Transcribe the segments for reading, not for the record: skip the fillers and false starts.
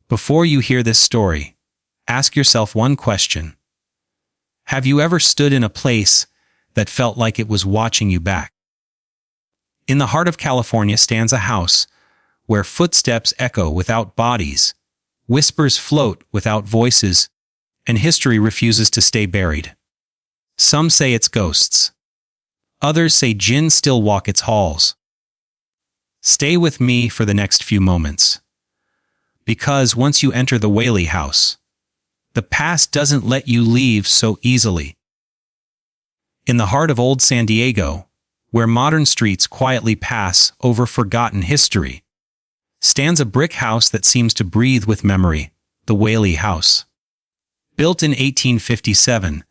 Before you hear this story, ask yourself one question. Have you ever stood in a place that felt like it was watching you back? In the heart of California stands a house where footsteps echo without bodies, whispers float without voices, and history refuses to stay buried. Some say it's ghosts. Others say Jinn still walk its halls. Stay with me for the next few moments. Because once you enter the Whaley House, the past doesn't let you leave so easily. In the heart of old San Diego, where modern streets quietly pass over forgotten history, stands a brick house that seems to breathe with memory, the Whaley House. Built in 1857,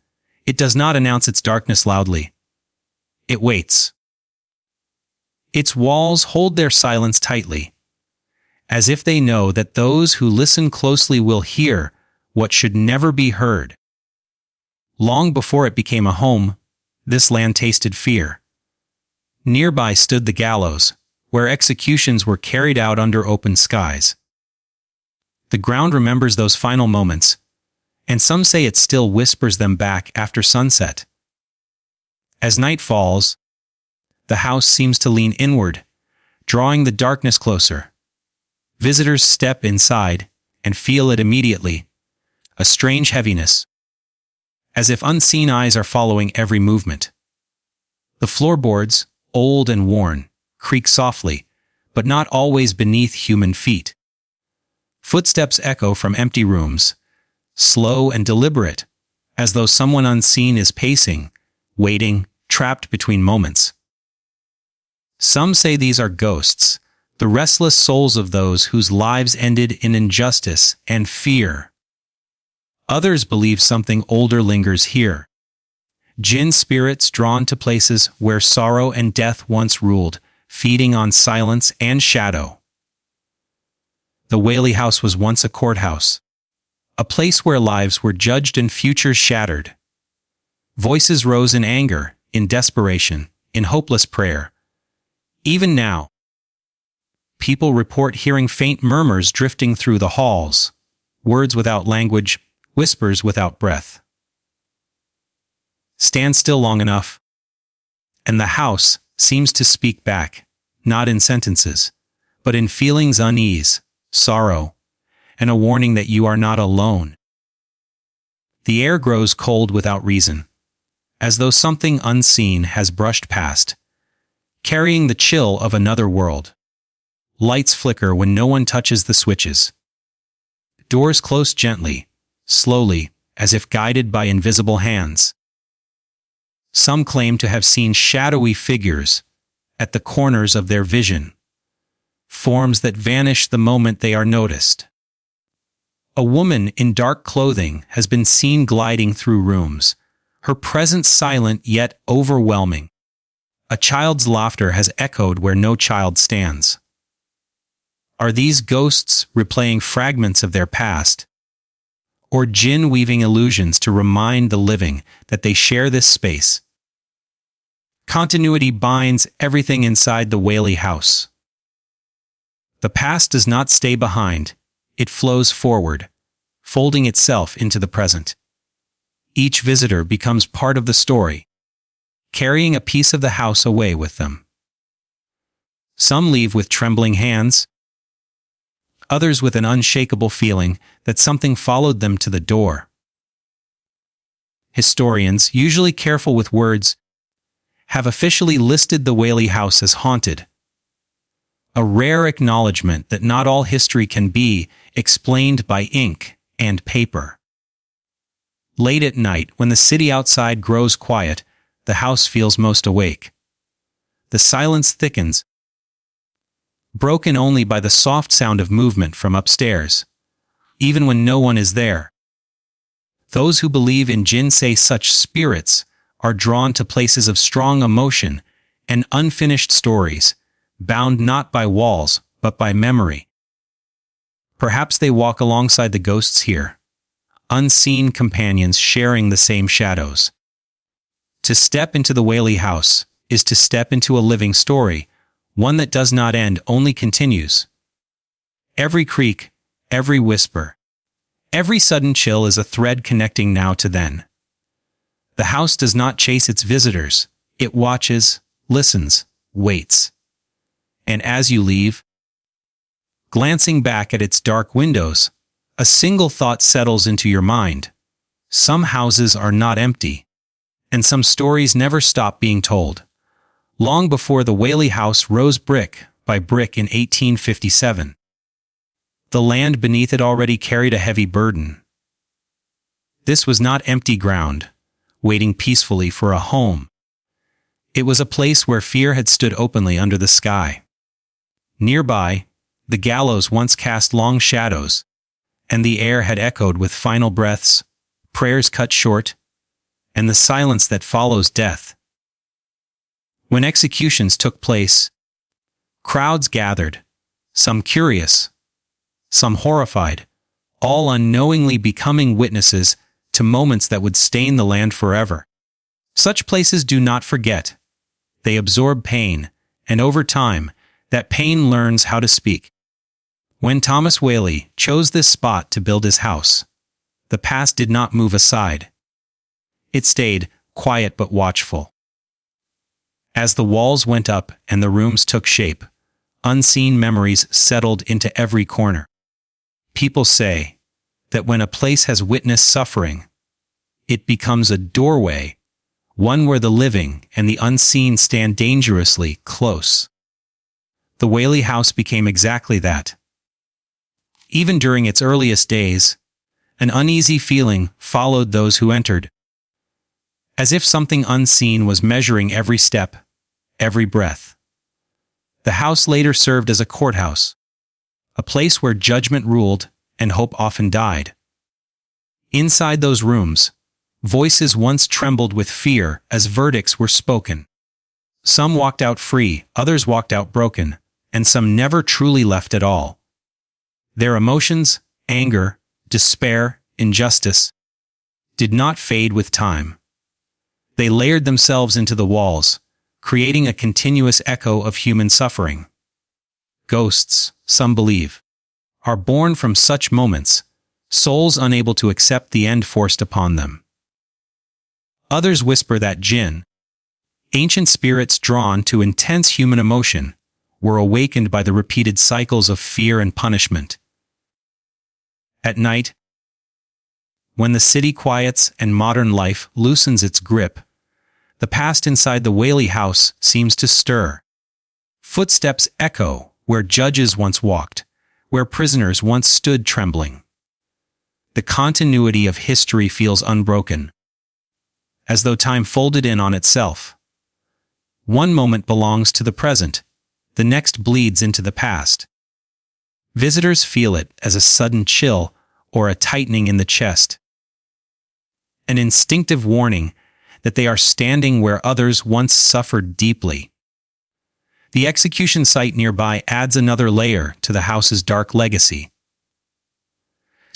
it does not announce its darkness loudly. It waits. Its walls hold their silence tightly, as if they know that those who listen closely will hear what should never be heard. Long before it became a home, this land tasted fear. Nearby stood the gallows, where executions were carried out under open skies. The ground remembers those final moments, and some say it still whispers them back after sunset. As night falls, the house seems to lean inward, drawing the darkness closer. Visitors step inside and feel it immediately, a strange heaviness, as if unseen eyes are following every movement. The floorboards, old and worn, creak softly, but not always beneath human feet. Footsteps echo from empty rooms, slow and deliberate, as though someone unseen is pacing, waiting, trapped between moments. Some say these are ghosts, the restless souls of those whose lives ended in injustice and fear. Others believe something older lingers here. Jinn spirits drawn to places where sorrow and death once ruled, feeding on silence and shadow. The Whaley House was once a courthouse, a place where lives were judged and futures shattered. Voices rose in anger, in desperation, in hopeless prayer. Even now, people report hearing faint murmurs drifting through the halls, words without language, whispers without breath. Stand still long enough, and the house seems to speak back, not in sentences, but in feelings unease, sorrow, and a warning that you are not alone. The air grows cold without reason, as though something unseen has brushed past, carrying the chill of another world. Lights flicker when no one touches the switches. Doors close gently, slowly, as if guided by invisible hands. Some claim to have seen shadowy figures at the corners of their vision, forms that vanish the moment they are noticed. A woman in dark clothing has been seen gliding through rooms, her presence silent yet overwhelming. A child's laughter has echoed where no child stands. Are these ghosts replaying fragments of their past, or Jinn weaving illusions to remind the living that they share this space? Continuity binds everything inside the Whaley House. The past does not stay behind, it flows forward, folding itself into the present. Each visitor becomes part of the story, carrying a piece of the house away with them. Some leave with trembling hands, others with an unshakable feeling that something followed them to the door. Historians, usually careful with words, have officially listed the Whaley House as haunted, a rare acknowledgement that not all history can be explained by ink and paper. Late at night, when the city outside grows quiet, the house feels most awake. The silence thickens, broken only by the soft sound of movement from upstairs, even when no one is there. Those who believe in Jinn say such spirits are drawn to places of strong emotion and unfinished stories, bound not by walls, but by memory. Perhaps they walk alongside the ghosts here, unseen companions sharing the same shadows. To step into the Whaley House is to step into a living story, one that does not end, only continues. Every creak, every whisper, every sudden chill is a thread connecting now to then. The house does not chase its visitors. It watches, listens, waits. And as you leave, glancing back at its dark windows, a single thought settles into your mind. Some houses are not empty, and some stories never stop being told. Long before the Whaley House rose brick by brick in 1857, the land beneath it already carried a heavy burden. This was not empty ground, waiting peacefully for a home. It was a place where fear had stood openly under the sky. Nearby, the gallows once cast long shadows, and the air had echoed with final breaths, prayers cut short, and the silence that follows death. When executions took place, crowds gathered, some curious, some horrified, all unknowingly becoming witnesses to moments that would stain the land forever. Such places do not forget. They absorb pain, and over time, that pain learns how to speak. When Thomas Whaley chose this spot to build his house, the past did not move aside. It stayed, quiet but watchful. As the walls went up and the rooms took shape, unseen memories settled into every corner. People say that when a place has witnessed suffering, it becomes a doorway, one where the living and the unseen stand dangerously close. The Whaley House became exactly that. Even during its earliest days, an uneasy feeling followed those who entered, as if something unseen was measuring every step, every breath. The house later served as a courthouse, a place where judgment ruled and hope often died. Inside those rooms, voices once trembled with fear as verdicts were spoken. Some walked out free, others walked out broken, and some never truly left at all. Their emotions, anger, despair, injustice, did not fade with time. They layered themselves into the walls, creating a continuous echo of human suffering. Ghosts, some believe, are born from such moments, souls unable to accept the end forced upon them. Others whisper that Jinn, ancient spirits drawn to intense human emotion, were awakened by the repeated cycles of fear and punishment. At night, when the city quiets and modern life loosens its grip, the past inside the Whaley House seems to stir. Footsteps echo where judges once walked, where prisoners once stood trembling. The continuity of history feels unbroken, as though time folded in on itself. One moment belongs to the present, the next bleeds into the past. Visitors feel it as a sudden chill or a tightening in the chest, an instinctive warning that they are standing where others once suffered deeply. The execution site nearby adds another layer to the house's dark legacy.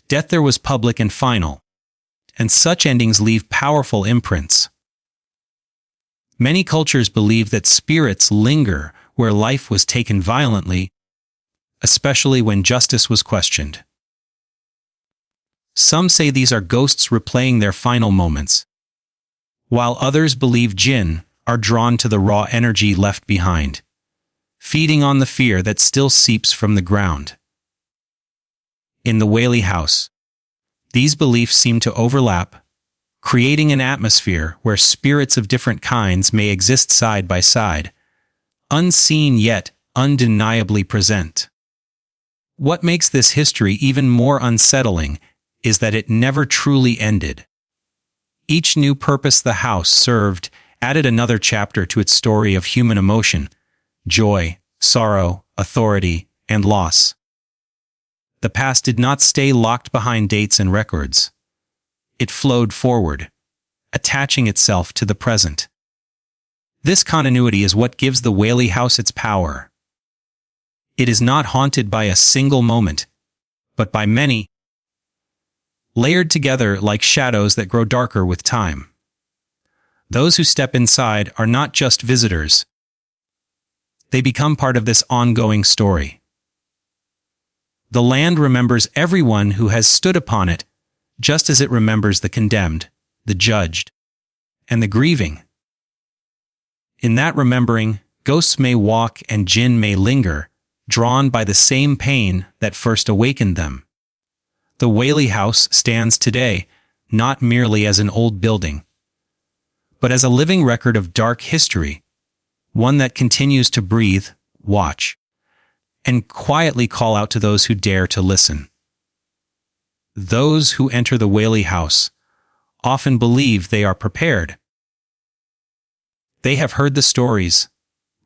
Death there was public and final, and such endings leave powerful imprints. Many cultures believe that spirits linger where life was taken violently, especially when justice was questioned. Some say these are ghosts replaying their final moments, while others believe Jinn are drawn to the raw energy left behind, feeding on the fear that still seeps from the ground. In the Whaley House, these beliefs seem to overlap, creating an atmosphere where spirits of different kinds may exist side by side, unseen yet undeniably present. What makes this history even more unsettling is that it never truly ended. Each new purpose the house served added another chapter to its story of human emotion, joy, sorrow, authority, and loss. The past did not stay locked behind dates and records. It flowed forward, attaching itself to the present. This continuity is what gives the Whaley House its power. It is not haunted by a single moment, but by many, layered together like shadows that grow darker with time. Those who step inside are not just visitors. They become part of this ongoing story. The land remembers everyone who has stood upon it, just as it remembers the condemned, the judged, and the grieving. In that remembering, ghosts may walk and jinn may linger, drawn by the same pain that first awakened them. The Whaley House stands today, not merely as an old building, but as a living record of dark history, one that continues to breathe, watch, and quietly call out to those who dare to listen. Those who enter the Whaley House often believe they are prepared. They have heard the stories,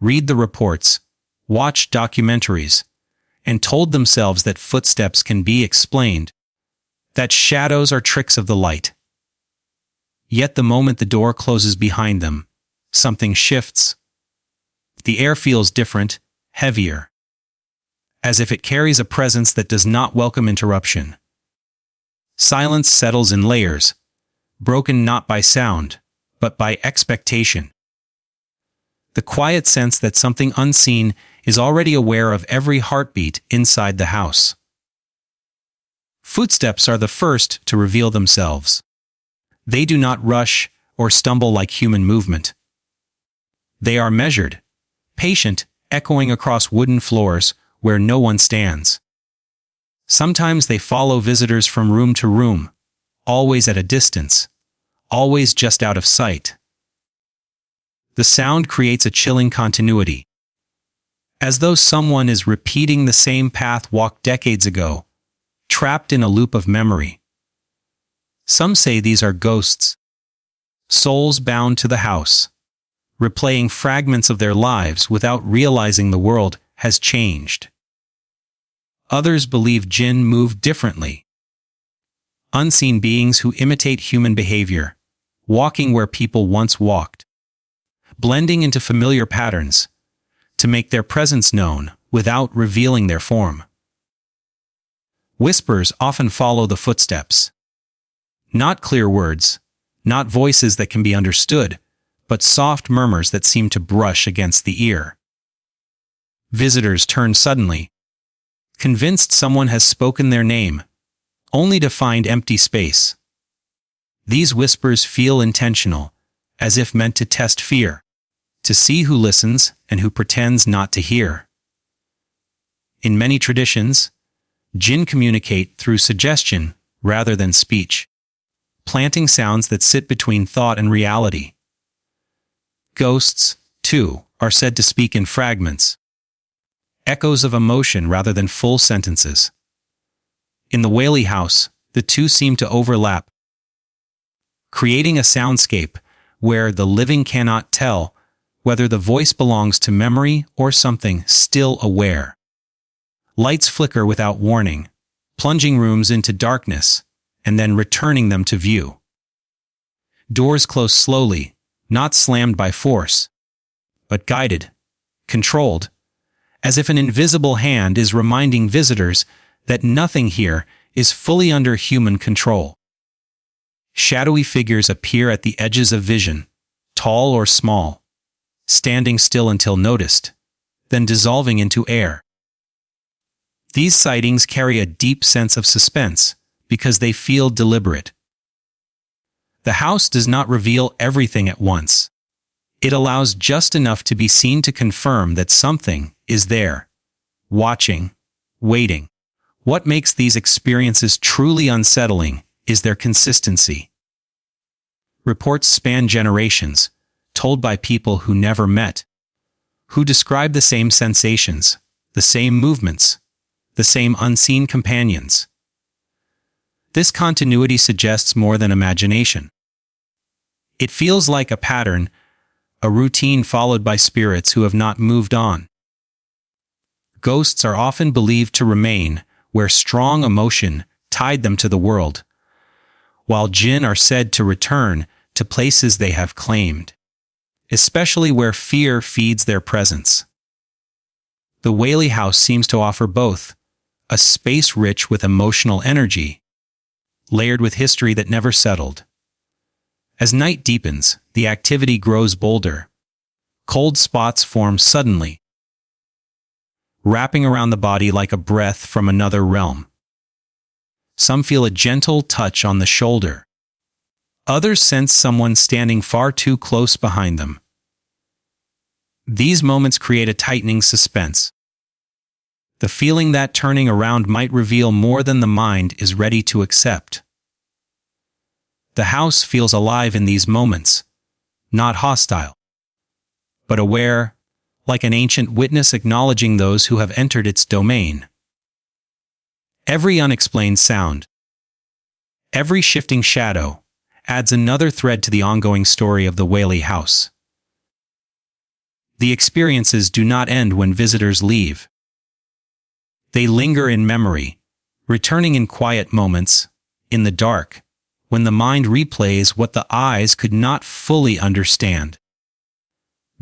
read the reports, watched documentaries, and told themselves that footsteps can be explained, that shadows are tricks of the light. Yet the moment the door closes behind them, something shifts. The air feels different, heavier, as if it carries a presence that does not welcome interruption. Silence settles in layers, broken not by sound, but by expectation. The quiet sense that something unseen is already aware of every heartbeat inside the house. Footsteps are the first to reveal themselves. They do not rush or stumble like human movement. They are measured, patient, echoing across wooden floors where no one stands. Sometimes they follow visitors from room to room, always at a distance, always just out of sight. The sound creates a chilling continuity, as though someone is repeating the same path walked decades ago, trapped in a loop of memory. Some say these are ghosts, souls bound to the house, replaying fragments of their lives without realizing the world has changed. Others believe jinn move differently. Unseen beings who imitate human behavior, walking where people once walked, blending into familiar patterns, to make their presence known without revealing their form. Whispers often follow the footsteps. Not clear words, not voices that can be understood, but soft murmurs that seem to brush against the ear. Visitors turn suddenly, convinced someone has spoken their name, only to find empty space. These whispers feel intentional, as if meant to test fear, to see who listens and who pretends not to hear. In many traditions, jinn communicate through suggestion rather than speech, planting sounds that sit between thought and reality. Ghosts, too, are said to speak in fragments, echoes of emotion rather than full sentences. In the Whaley House, the two seem to overlap, creating a soundscape where the living cannot tell whether the voice belongs to memory or something still aware. Lights flicker without warning, plunging rooms into darkness, and then returning them to view. Doors close slowly, not slammed by force, but guided, controlled, as if an invisible hand is reminding visitors that nothing here is fully under human control. Shadowy figures appear at the edges of vision, tall or small, standing still until noticed, then dissolving into air. These sightings carry a deep sense of suspense because they feel deliberate. The house does not reveal everything at once. It allows just enough to be seen to confirm that something is there, watching, waiting. What makes these experiences truly unsettling is their consistency. Reports span generations, told by people who never met, who describe the same sensations, the same movements, the same unseen companions. This continuity suggests more than imagination. It feels like a pattern, a routine followed by spirits who have not moved on. Ghosts are often believed to remain where strong emotion tied them to the world, while jinn are said to return to places they have claimed, especially where fear feeds their presence. The Whaley House seems to offer both, a space rich with emotional energy, layered with history that never settled. As night deepens, the activity grows bolder. Cold spots form suddenly. wrapping around the body like a breath from another realm. Some feel a gentle touch on the shoulder. Others sense someone standing far too close behind them. These moments create a tightening suspense. The feeling that turning around might reveal more than the mind is ready to accept. The house feels alive in these moments, not hostile, but aware, like an ancient witness acknowledging those who have entered its domain. Every unexplained sound, every shifting shadow, adds another thread to the ongoing story of the Whaley House. The experiences do not end when visitors leave. They linger in memory, returning in quiet moments, in the dark, when the mind replays what the eyes could not fully understand.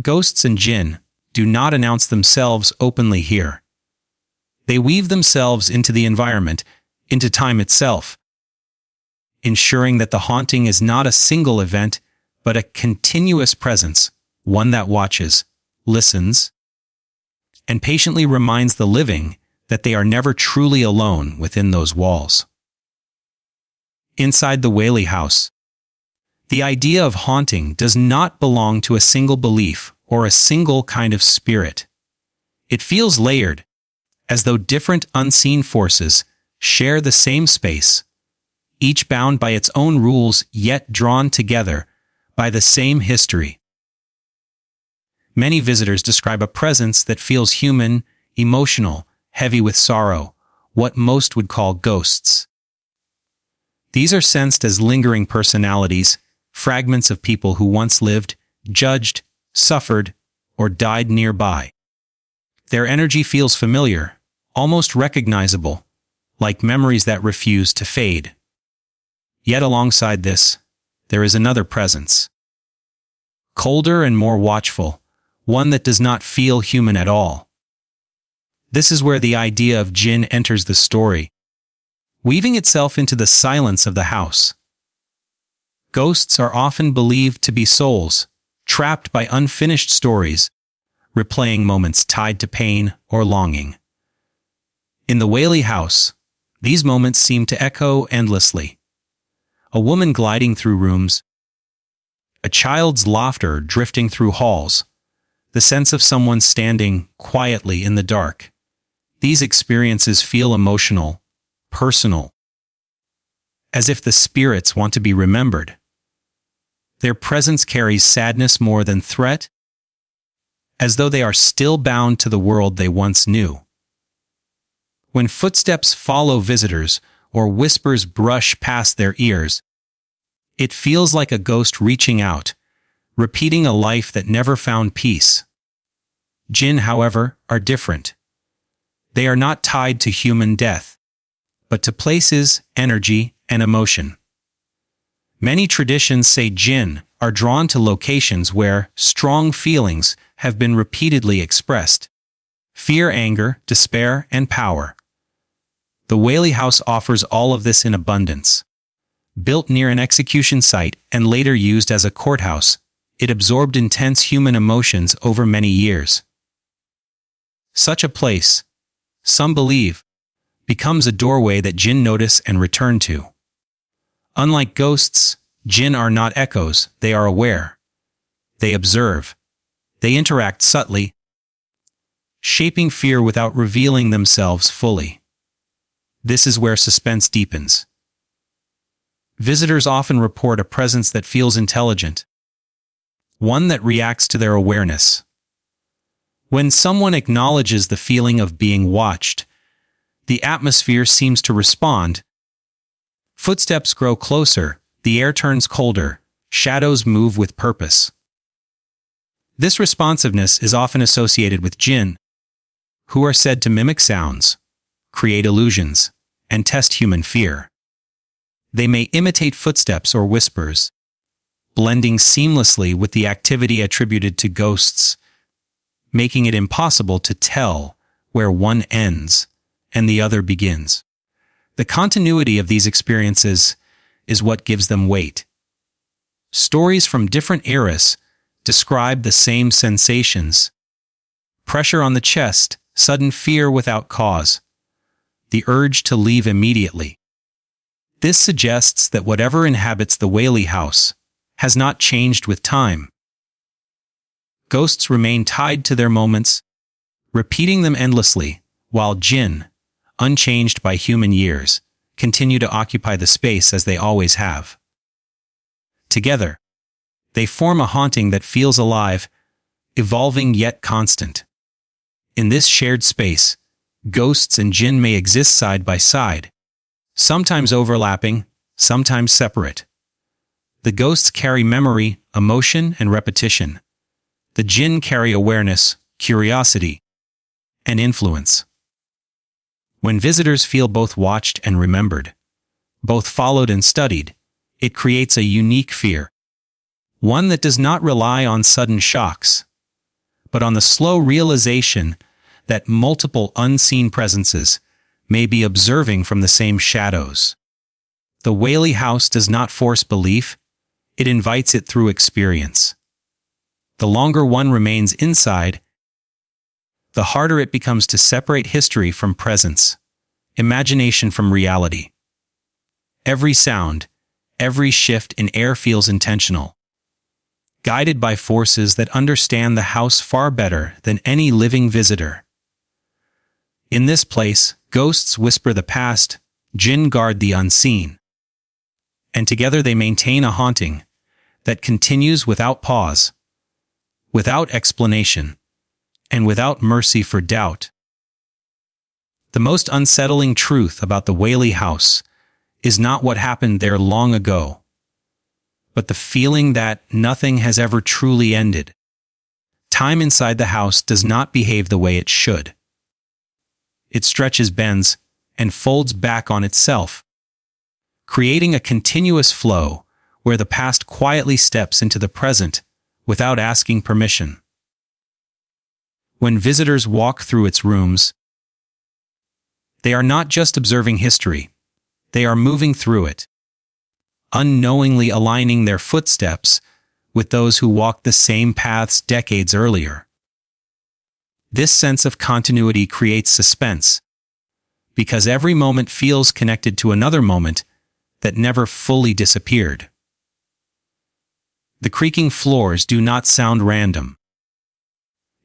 Ghosts and jinn do not announce themselves openly here. They weave themselves into the environment, into time itself, ensuring that the haunting is not a single event, but a continuous presence, one that watches, listens, and patiently reminds the living that they are never truly alone within those walls. Inside the Whaley House, the idea of haunting does not belong to a single belief or a single kind of spirit. It feels layered, as though different unseen forces share the same space, each bound by its own rules yet drawn together by the same history. Many visitors describe a presence that feels human, emotional, heavy with sorrow, what most would call ghosts. These are sensed as lingering personalities, fragments of people who once lived, judged, suffered, or died nearby. Their energy feels familiar, almost recognizable, like memories that refuse to fade. Yet alongside this, there is another presence. Colder and more watchful, one that does not feel human at all. This is where the idea of jinn enters the story, weaving itself into the silence of the house. Ghosts are often believed to be souls, trapped by unfinished stories, replaying moments tied to pain or longing. In the Whaley House, these moments seem to echo endlessly. A woman gliding through rooms, a child's laughter drifting through halls, the sense of someone standing quietly in the dark. These experiences feel emotional, personal, as if the spirits want to be remembered. Their presence carries sadness more than threat, as though they are still bound to the world they once knew. When footsteps follow visitors or whispers brush past their ears, it feels like a ghost reaching out, repeating a life that never found peace. Jinn, however, are different. They are not tied to human death, but to places, energy, and emotion. Many traditions say jinn are drawn to locations where strong feelings have been repeatedly expressed: fear, anger, despair, and power. The Whaley House offers all of this in abundance. Built near an execution site and later used as a courthouse, it absorbed intense human emotions over many years. Such a place, some believe, becomes a doorway that jinn notice and return to. Unlike ghosts, jinn are not echoes, they are aware. They observe. They interact subtly, shaping fear without revealing themselves fully. This is where suspense deepens. Visitors often report a presence that feels intelligent, one that reacts to their awareness. When someone acknowledges the feeling of being watched, the atmosphere seems to respond. Footsteps grow closer, the air turns colder, shadows move with purpose. This responsiveness is often associated with jinn, who are said to mimic sounds, create illusions, and test human fear. They may imitate footsteps or whispers, blending seamlessly with the activity attributed to ghosts, making it impossible to tell where one ends and the other begins. The continuity of these experiences is what gives them weight. Stories from different eras describe the same sensations: pressure on the chest, sudden fear without cause, the urge to leave immediately. This suggests that whatever inhabits the Whaley House has not changed with time. Ghosts remain tied to their moments, repeating them endlessly, while Jinn, unchanged by human years, continue to occupy the space as they always have. Together, they form a haunting that feels alive, evolving yet constant. In this shared space, ghosts and Jinn may exist side by side, sometimes overlapping, sometimes separate. The ghosts carry memory, emotion, and repetition. The Jinn carry awareness, curiosity, and influence. When visitors feel both watched and remembered, both followed and studied, it creates a unique fear. One that does not rely on sudden shocks, but on the slow realization that multiple unseen presences may be observing from the same shadows. The Whaley House does not force belief, it invites it through experience. The longer one remains inside, the harder it becomes to separate history from presence, imagination from reality. Every sound, every shift in air feels intentional, guided by forces that understand the house far better than any living visitor. In this place, ghosts whisper the past, Jinn guard the unseen. And together they maintain a haunting that continues without pause, without explanation, and without mercy for doubt. The most unsettling truth about the Whaley House is not what happened there long ago, but the feeling that nothing has ever truly ended. Time inside the house does not behave the way it should. It stretches, bends, and folds back on itself, creating a continuous flow where the past quietly steps into the present without asking permission. When visitors walk through its rooms, they are not just observing history, they are moving through it, unknowingly aligning their footsteps with those who walked the same paths decades earlier. This sense of continuity creates suspense, because every moment feels connected to another moment that never fully disappeared. The creaking floors do not sound random.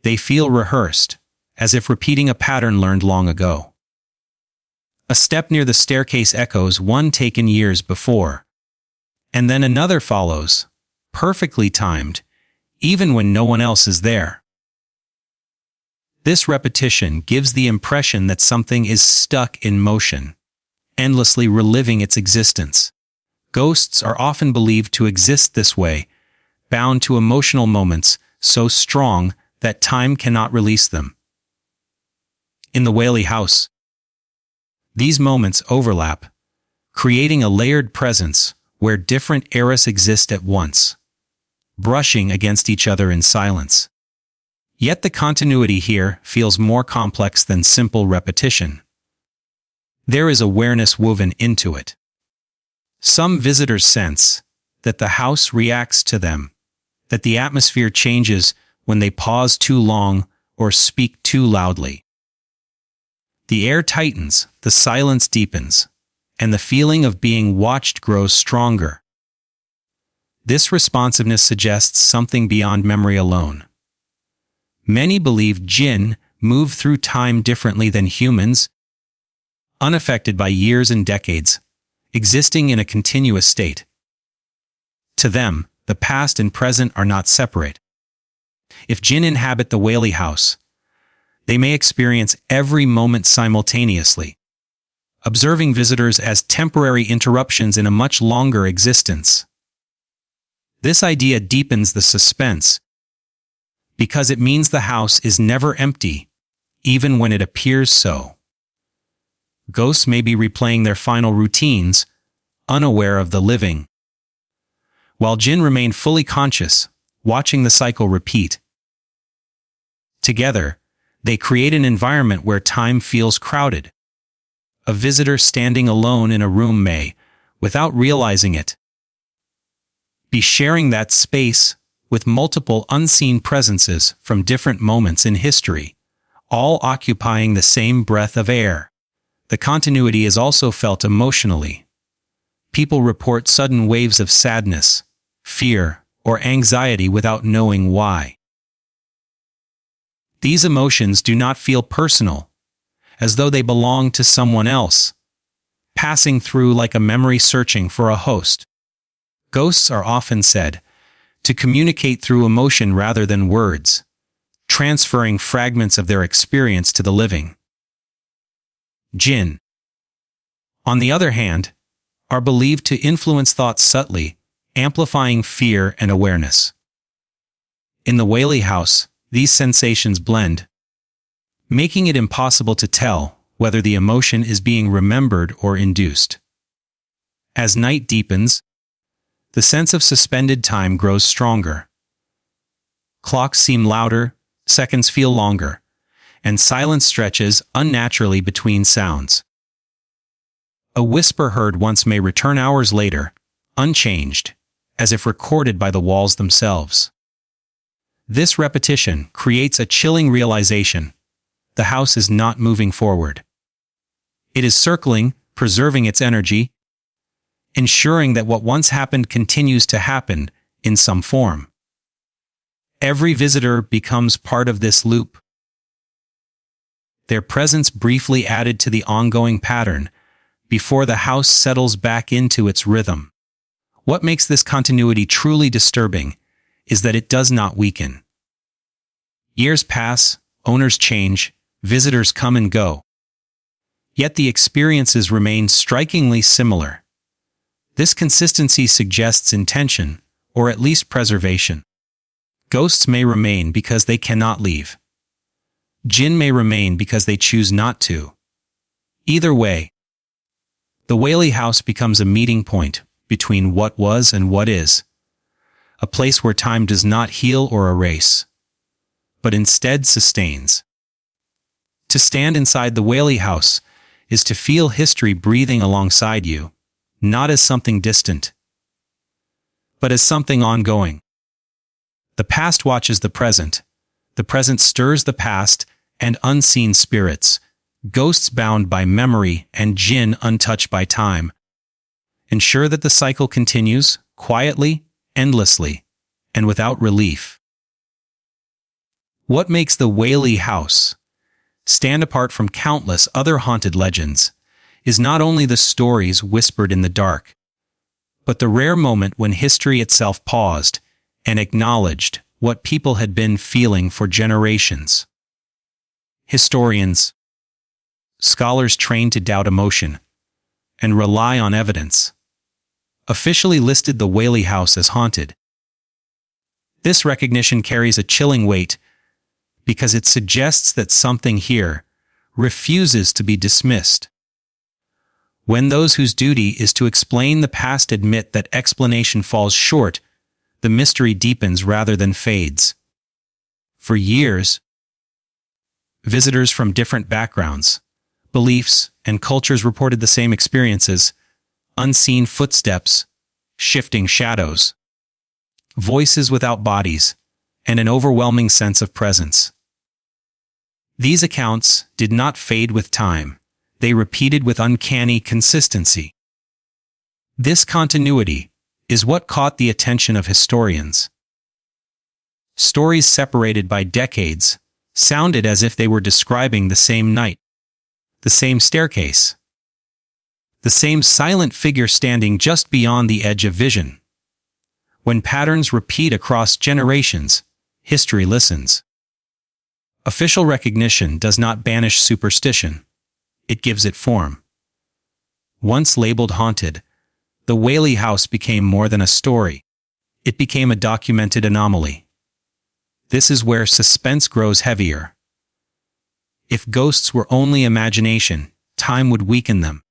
They feel rehearsed, as if repeating a pattern learned long ago. A step near the staircase echoes one taken years before, and then another follows, perfectly timed, even when no one else is there. This repetition gives the impression that something is stuck in motion, endlessly reliving its existence. Ghosts are often believed to exist this way, bound to emotional moments so strong that time cannot release them. In the Whaley House, these moments overlap, creating a layered presence where different eras exist at once, brushing against each other in silence. Yet the continuity here feels more complex than simple repetition. There is awareness woven into it. Some visitors sense that the house reacts to them, that the atmosphere changes when they pause too long or speak too loudly. The air tightens, the silence deepens, and the feeling of being watched grows stronger. This responsiveness suggests something beyond memory alone. Many believe Jinn move through time differently than humans, unaffected by years and decades, existing in a continuous state. To them, the past and present are not separate. If Jinn inhabit the Whaley House, they may experience every moment simultaneously, observing visitors as temporary interruptions in a much longer existence. This idea deepens the suspense, because it means the house is never empty, even when it appears so. Ghosts may be replaying their final routines, unaware of the living, while Jinn remain fully conscious, watching the cycle repeat. Together, they create an environment where time feels crowded. A visitor standing alone in a room may, without realizing it, be sharing that space with multiple unseen presences from different moments in history, all occupying the same breath of air. The continuity is also felt emotionally. People report sudden waves of sadness, fear, or anxiety without knowing why. These emotions do not feel personal, as though they belong to someone else, passing through like a memory searching for a host. Ghosts are often said to communicate through emotion rather than words, transferring fragments of their experience to the living. Jinn, on the other hand, are believed to influence thoughts subtly, amplifying fear and awareness. In the Whaley House, these sensations blend, making it impossible to tell whether the emotion is being remembered or induced. As night deepens, the sense of suspended time grows stronger. Clocks seem louder, seconds feel longer, and silence stretches unnaturally between sounds. A whisper heard once may return hours later, unchanged, as if recorded by the walls themselves. This repetition creates a chilling realization: the house is not moving forward. It is circling, preserving its energy, ensuring that what once happened continues to happen in some form. Every visitor becomes part of this loop. Their presence briefly added to the ongoing pattern before the house settles back into its rhythm. What makes this continuity truly disturbing is that it does not weaken. Years pass, owners change, visitors come and go. Yet the experiences remain strikingly similar. This consistency suggests intention, or at least preservation. Ghosts may remain because they cannot leave. Jinn may remain because they choose not to. Either way, the Whaley House becomes a meeting point between what was and what is, a place where time does not heal or erase, but instead sustains. To stand inside the Whaley House is to feel history breathing alongside you, not as something distant, but as something ongoing. The past watches the present stirs the past and unseen spirits, ghosts bound by memory and jinn untouched by time, ensure that the cycle continues, quietly, endlessly, and without relief. What makes the Whaley House stand apart from countless other haunted legends is not only the stories whispered in the dark, but the rare moment when history itself paused and acknowledged what people had been feeling for generations. Historians, scholars trained to doubt emotion and rely on evidence, officially listed the Whaley House as haunted. This recognition carries a chilling weight because it suggests that something here refuses to be dismissed. When those whose duty is to explain the past admit that explanation falls short, the mystery deepens rather than fades. For years, visitors from different backgrounds, beliefs, and cultures reported the same experiences: unseen footsteps, shifting shadows, voices without bodies, and an overwhelming sense of presence. These accounts did not fade with time. They repeated with uncanny consistency. This continuity is what caught the attention of historians. Stories separated by decades sounded as if they were describing the same night, the same staircase, the same silent figure standing just beyond the edge of vision. When patterns repeat across generations, history listens. Official recognition does not banish superstition. It gives it form. Once labeled haunted, the Whaley House became more than a story. It became a documented anomaly. This is where suspense grows heavier. If ghosts were only imagination, time would weaken them.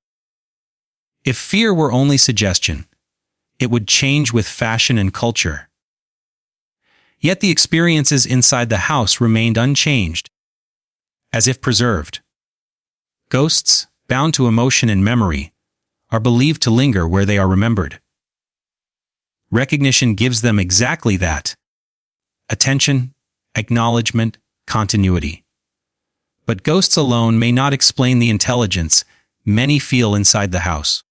If fear were only suggestion, it would change with fashion and culture. Yet the experiences inside the house remained unchanged, as if preserved. Ghosts, bound to emotion and memory, are believed to linger where they are remembered. Recognition gives them exactly that: attention, acknowledgement, continuity. But ghosts alone may not explain the intelligence many feel inside the house.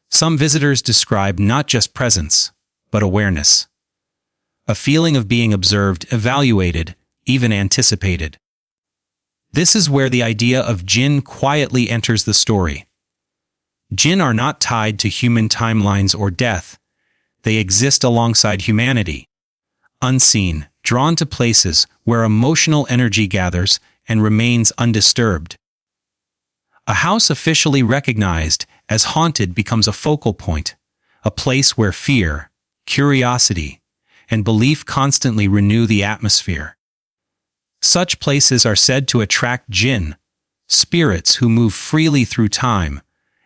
Some visitors describe not just presence, but awareness. A feeling of being observed, evaluated, even anticipated. This is where the idea of Jinn quietly enters the story. Jinn are not tied to human timelines or death. They exist alongside humanity. Unseen, drawn to places where emotional energy gathers and remains undisturbed. A house officially recognized as haunted becomes a focal point, a place where fear, curiosity, and belief constantly renew the atmosphere. Such places are said to attract Jinn, spirits who move freely through time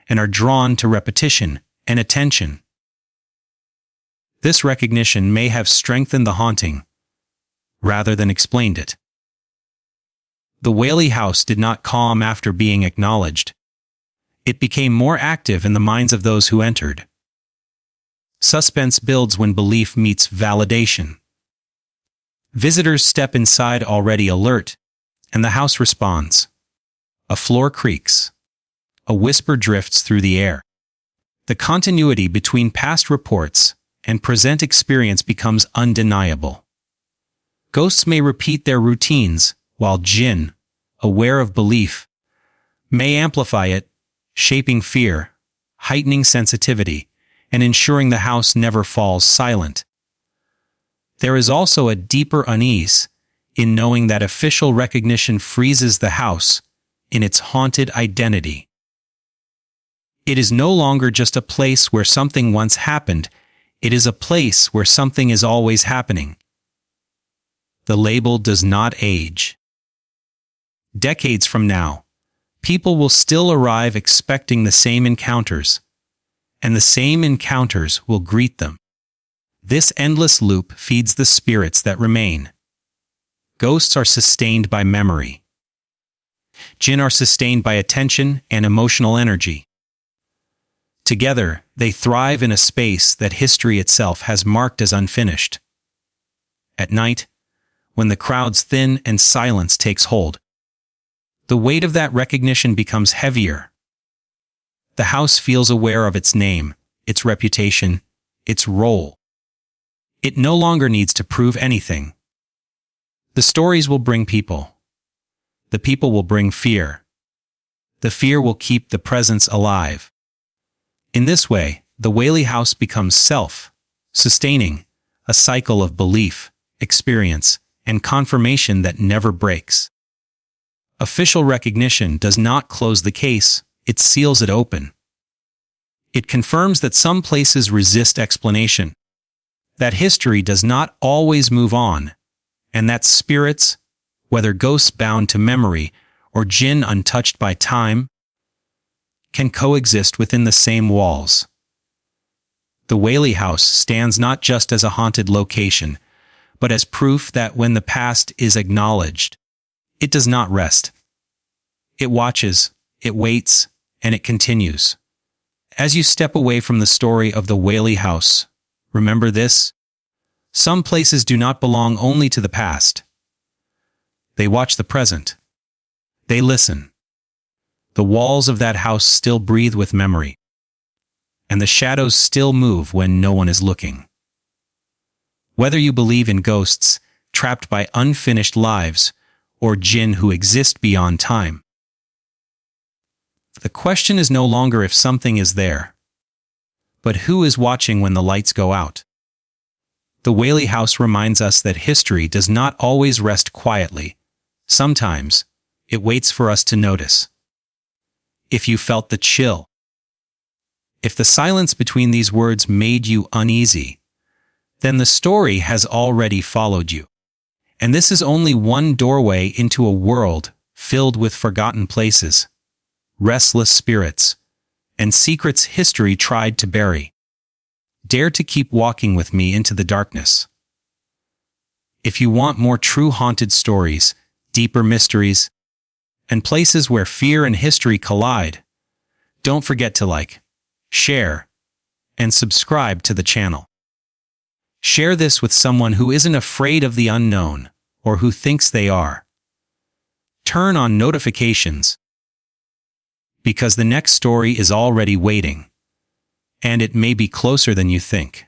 and are drawn to repetition and attention. This recognition may have strengthened the haunting, rather than explained it. The Whaley House did not calm after being acknowledged. It became more active in the minds of those who entered. Suspense builds when belief meets validation. Visitors step inside already alert, and the house responds. A floor creaks. A whisper drifts through the air. The continuity between past reports and present experience becomes undeniable. Ghosts may repeat their routines, while Jinn, aware of belief, may amplify it, shaping fear, heightening sensitivity, and ensuring the house never falls silent. There is also a deeper unease in knowing that official recognition freezes the house in its haunted identity. It is no longer just a place where something once happened, it is a place where something is always happening. The label does not age. Decades from now, people will still arrive expecting the same encounters, and the same encounters will greet them. This endless loop feeds the spirits that remain. Ghosts are sustained by memory. Jinn are sustained by attention and emotional energy. Together, they thrive in a space that history itself has marked as unfinished. At night, when the crowds thin and silence takes hold, the weight of that recognition becomes heavier. The house feels aware of its name, its reputation, its role. It no longer needs to prove anything. The stories will bring people. The people will bring fear. The fear will keep the presence alive. In this way, the Whaley House becomes self-sustaining, a cycle of belief, experience, and confirmation that never breaks. Official recognition does not close the case, it seals it open. It confirms that some places resist explanation, that history does not always move on, and that spirits, whether ghosts bound to memory or Jinn untouched by time, can coexist within the same walls. The Whaley House stands not just as a haunted location, but as proof that when the past is acknowledged, it does not rest. It watches, it waits, and it continues. As you step away from the story of the Whaley House, remember this: some places do not belong only to the past. They watch the present. They listen. The walls of that house still breathe with memory, and the shadows still move when no one is looking. Whether you believe in ghosts trapped by unfinished lives or Jinn who exist beyond time, the question is no longer if something is there, but who is watching when the lights go out. The Whaley House reminds us that history does not always rest quietly. Sometimes, it waits for us to notice. If you felt the chill, if the silence between these words made you uneasy, then the story has already followed you. And this is only one doorway into a world filled with forgotten places, restless spirits, and secrets history tried to bury. Dare to keep walking with me into the darkness. If you want more true haunted stories, deeper mysteries, and places where fear and history collide, don't forget to like, share, and subscribe to the channel. Share this with someone who isn't afraid of the unknown, or who thinks they are. Turn on notifications, because the next story is already waiting, and it may be closer than you think.